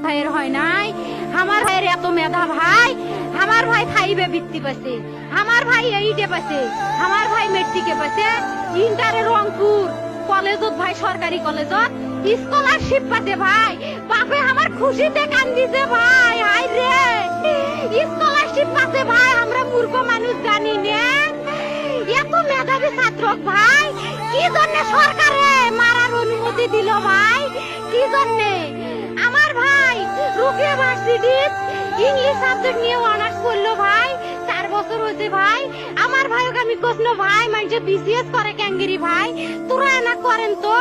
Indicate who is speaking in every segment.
Speaker 1: ভাইয়ের হয় নাই। আমার ভাইয়ের এত মেধা ভাই, আমার ভাই খাইবে বৃত্তি পাচ্ছে, আমার ভাই এইটে পাচ্ছে, আমার ভাই মেট্রিকে পাচ্ছে, ইন্টারে রংপুর কলেজত ভাই সরকারি কলেজত স্কলারশিপ পাচ্ছে ভাই। বাপে আমার খুশিতে কান্দিছে ভাই, হাই রে স্কলারশিপ পাচ্ছে ভাই। আমরা মূর্খ মানুষ জানি না এত মেধাবী ছাত্র ভাই কি জন্য সরকারে মারার অনুমতি দিল ভাই, কি জন্য? আমার ভাই রুকিয়া ভার্সিটি ইংলিশ সাবজেক্ট নিয়ে অনার্স করলো ভাই, 4 বছর হয়েছে ভাই। আমার ভাইকে আমি কইলো ভাই মানে বিসিএস করে ক্যাঙ্গেরি ভাই, তোরা না করেন তো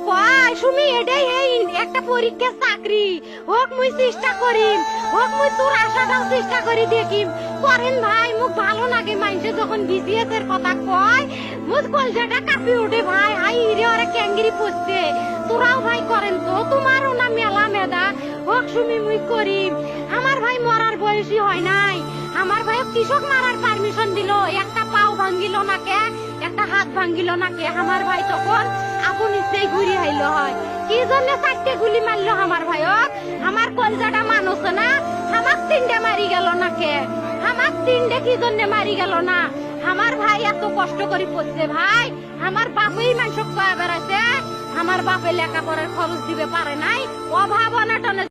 Speaker 1: কয় সুমি এটাই এই একটা পরীক্ষা চাকরি হোক মুই চেষ্টা করিম, হোক মুই তোর আশাটাও চেষ্টা করি দেখিম করেন ভাই। মুখ ভালো লাগে মানুষে যখন বিসিএস এর কথা কয়, মুখ কলজাটা কাঁপি ওঠে ভাই, হাই রে ওরা ক্যাঙ্গেরি পড়ছে। তোরাও ভাই করেন তো, তোমারও না মেলা মেধা, হোক সুমি মুই করিম। আমার ভাই মরার বয়সী হয় নাই, আমার ভাই কৃষক মারার পারমিশন দিল, একটা পাও ভাঙ্গিল না কে, একটা হাত ভাঙ্গিল না কে। আমার ভাই তখন আপন ইচ্ছেই ঘুরি আইলো হয়, কি জন্য 4টে গুলি মারলো আমার ভাইক? আমার কলজাটা মানুষ না, আমার 3টে মারি গেল না কে, আমার 3টে কি জন্য মারি গেল না? আমার ভাই এত কষ্ট করে পড়ছে ভাই, আমার বাপই মানুষ কয়া বেড়াইছে, আমার বাপে লেখাপড়ার খরচ দিবে পারে নাই, অভাব অনাটনে